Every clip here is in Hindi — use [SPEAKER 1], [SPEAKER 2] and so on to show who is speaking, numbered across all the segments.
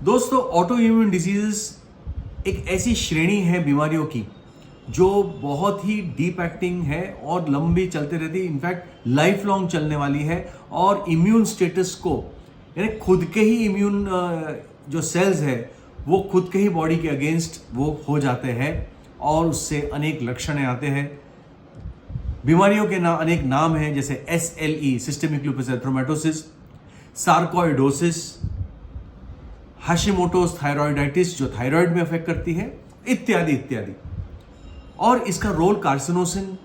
[SPEAKER 1] दोस्तों, ऑटो इम्यून डिजीजेस एक ऐसी श्रेणी है बीमारियों की जो बहुत ही डीप एक्टिंग है और लंबी चलते रहती है, इनफैक्ट लाइफ लॉन्ग चलने वाली है। और इम्यून स्टेटस को यानी खुद के ही इम्यून जो सेल्स है वो खुद के ही बॉडी के अगेंस्ट वो हो जाते हैं और उससे अनेक लक्षण आते हैं। बीमारियों के अनेक नाम हैं, जैसे SLE systemic lupus erythematosus, sarcoidosis, Hashimoto's thyroiditis जो थायराइड में अफेक्ट करती है, इत्यादि इत्यादि। और इसका रोल कार्सिनोसिन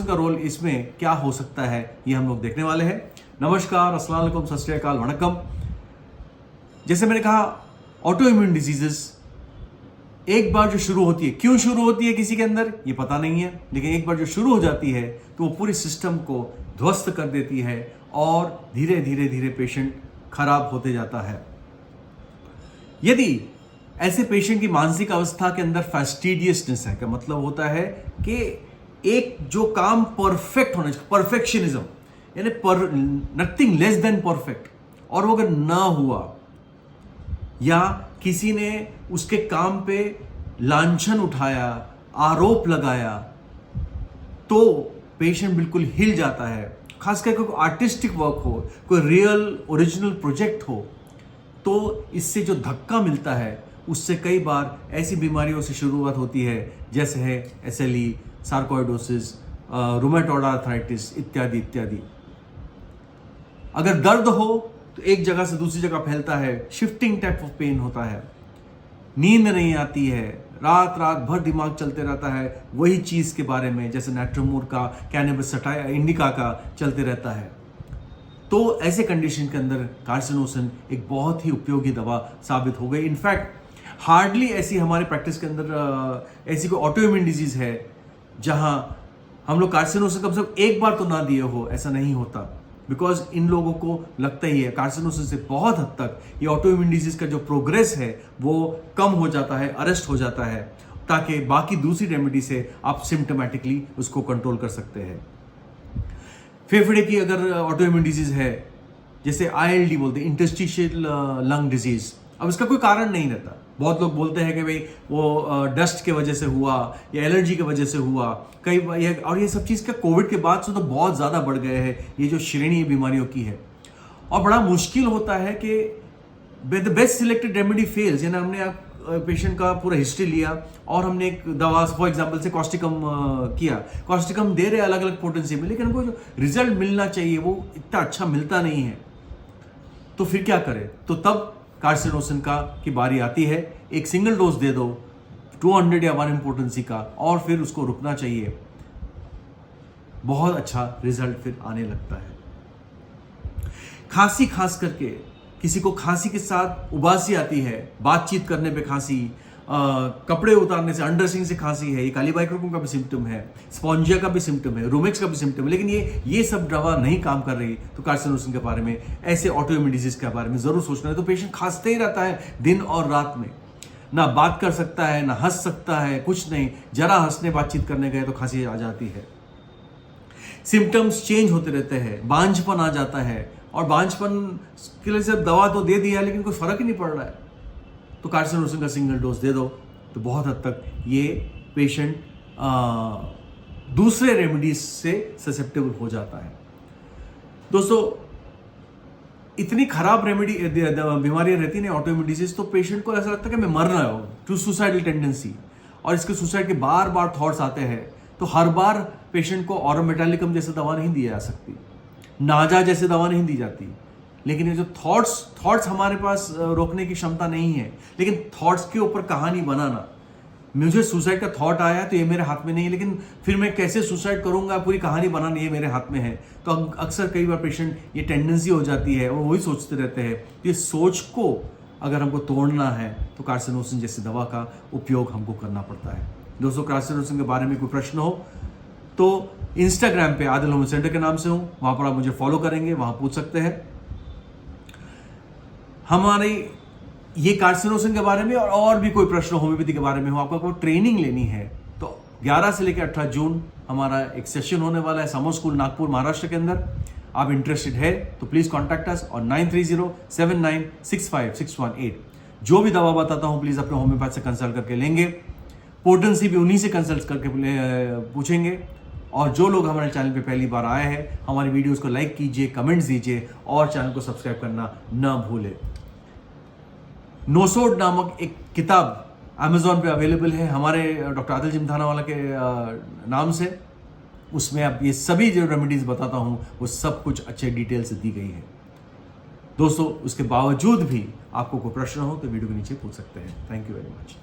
[SPEAKER 1] का रोल इसमें क्या हो सकता है, ये हम लोग देखने वाले हैं। नमस्कार, अस्सलाम वालेकुम, सत श्री अकाल, वणक्कम। जैसे मैंने कहा, ऑटो इम्यून डिजीजेस एक बार जो शुरू होती है, क्यों शुरू होती है किसी के अंदर ये पता नहीं है, लेकिन एक बार जो शुरू हो जाती है तो वो पूरी सिस्टम को ध्वस्त कर देती है और धीरे धीरे धीरे पेशेंट खराब होते जाता है। यदि ऐसे पेशेंट की मानसिक अवस्था के अंदर फैस्टिडियसनेस है, का मतलब होता है कि एक जो काम परफेक्ट होना चाहिए, परफेक्शनिज्म यानी नथिंग लेस देन परफेक्ट, और वो अगर ना हुआ या किसी ने उसके काम पे लांछन उठाया, आरोप लगाया, तो पेशेंट बिल्कुल हिल जाता है। खासकर कोई आर्टिस्टिक वर्क हो, कोई रियल ओरिजिनल प्रोजेक्ट हो, तो इससे जो धक्का मिलता है उससे कई बार ऐसी बीमारियों से शुरुआत होती है, जैसे है SLE, सार्कोइडोसिस, रूमेटॉइड आर्थराइटिस इत्यादि इत्यादि। अगर दर्द हो तो एक जगह से दूसरी जगह फैलता है, शिफ्टिंग टाइप ऑफ पेन होता है, नींद नहीं आती है, रात भर दिमाग चलते रहता है वही चीज के बारे में, जैसे नाइट्रोमोर का, कैनबिस इंडिका का चलते रहता है। तो ऐसे कंडीशन के अंदर कार्सिनोसिन एक बहुत ही उपयोगी दवा साबित हो गई। इनफैक्ट हार्डली ऐसी हमारे प्रैक्टिस के अंदर ऐसी कोई ऑटो इम्यून डिजीज है जहां हम लोग कार्सिनोसिन कम से कम एक बार तो ना दिए हो, ऐसा नहीं होता। बिकॉज इन लोगों को लगता ही है कार्सिनोसिन से बहुत हद तक ये ऑटो इम्यून डिजीज का जो प्रोग्रेस है वो कम हो जाता है, अरेस्ट हो जाता है, ताकि बाकी दूसरी रेमेडी से आप सिम्टोमेटिकली उसको कंट्रोल कर सकते हैं। फेफड़े की अगर ऑटो इम्यून डिजीज है, जैसे ILD बोलते हैं, इंटरस्टिशियल लंग डिजीज, अब इसका कोई कारण नहीं रहता। बहुत लोग बोलते हैं कि भाई वो डस्ट के वजह से हुआ या एलर्जी की वजह से हुआ, कई और ये सब चीज़ का कोविड के बाद से तो बहुत ज़्यादा बढ़ गए हैं, ये जो श्रेणी बीमारियों की है। और बड़ा मुश्किल होता है कि the best selected remedy fails, यानी हमने पेशेंट का पूरा हिस्ट्री लिया और हमने एक दवा फॉर एग्जांपल से कॉस्टिकम किया, कॉस्टिकम दे रहे अलग अलग पोटेंसी में, लेकिन हमको जो रिजल्ट मिलना चाहिए वो इतना अच्छा मिलता नहीं है, तो फिर क्या करें? तो तब कार्सिनोसिन की बारी आती है। एक सिंगल डोज दे दो 200 या 1 पोटेंसी का, और फिर उसको रुकना चाहिए। बहुत अच्छा रिजल्ट फिर आने लगता है। खांसी, खास करके किसी को खांसी के साथ उबासी आती है, बातचीत करने पे खांसी, कपड़े उतारने से, अंडरस्टिंग से खांसी है, ये कालीबाइक्रोकम का भी सिम्टम है, स्पॉन्जिया का भी सिम्टम है, रूमेक्स का भी सिम्टम है, लेकिन ये सब दवा नहीं काम कर रही, तो कार्सिनोसिन के बारे में, ऐसे ऑटो इम्यून डिजीज के बारे में जरूर सोचना है। तो पेशेंट खांसते ही रहता है दिन और रात में, ना बात कर सकता है, ना हंस सकता है, कुछ नहीं, जरा हंसने बातचीत करने गए तो खांसी आ जाती है। सिम्टम्स चेंज होते रहते हैं, बांझपन आ जाता है, और बांझपन के लिए सिर्फ दवा तो दे दिया लेकिन कोई फर्क ही नहीं पड़ रहा है, तो कार्सिनोसिन का सिंगल डोज दे दो, तो बहुत हद तक ये पेशेंट दूसरे रेमेडीज से ससेप्टेबल हो जाता है। दोस्तों, इतनी खराब बीमारियां रहती है ऑटो इम्यून डिजीज, तो पेशेंट को ऐसा लगता है कि मैं मर रहा हूं, टू सुसाइडल टेंडेंसी, और इसके सुसाइड के बार बार थॉट्स आते हैं। तो हर बार पेशेंट को ऑरोमेटालिकम जैसे दवा नहीं दी जा सकती, नाजा जैसे दवा नहीं दी जाती, लेकिन ये जो थॉट्स हमारे पास रोकने की क्षमता नहीं है, लेकिन थॉट्स के ऊपर कहानी बनाना, मुझे सुसाइड का थॉट आया तो ये मेरे हाथ में नहीं है, लेकिन फिर मैं कैसे सुसाइड करूंगा, पूरी कहानी बनानी ये मेरे हाथ में है। तो अक्सर कई बार पेशेंट ये टेंडेंसी हो जाती है और वही सोचते रहते हैं। ये सोच को अगर हमको तोड़ना है तो कार्सिनोसिन जैसी दवा का उपयोग हमको करना पड़ता है। दोस्तों, कार्सिनोसिन के बारे में कोई प्रश्न हो तो इंस्टाग्राम पे आदिल होम्यो सेंटर के नाम से हूं, वहां पर आप मुझे फॉलो करेंगे, वहां पूछ सकते हैं। हमारे ये कार्सिनोसिन के बारे में और भी कोई प्रश्न होम्योपैथी के बारे में हो, आपको कोई ट्रेनिंग लेनी है, तो 11 से लेकर 18 जून हमारा एक सेशन होने वाला है समर स्कूल नागपुर महाराष्ट्र के अंदर। आप इंटरेस्टेड है तो प्लीज कॉन्टैक्ट अस और 9307965618। जो भी दवा बताता हूं प्लीज अपने होम्योपैथ से कंसल्ट करके लेंगे, पोटेंसी भी उन्हीं से कंसल्ट करके पूछेंगे। और जो लोग हमारे चैनल पे पहली बार आए हैं, हमारी वीडियोस को लाइक कीजिए, कमेंट्स दीजिए और चैनल को सब्सक्राइब करना ना भूलें। नोसोड नामक एक किताब अमेजोन पे अवेलेबल है हमारे डॉक्टर आदिल जिमथाना वाला के नाम से। उसमें अब ये सभी जो रेमेडीज बताता हूं वो सब कुछ अच्छे डिटेल से दी गई है। दोस्तों, उसके बावजूद भी आपको कोई प्रश्न हो तो वीडियो के नीचे पूछ सकते हैं। Thank you very much.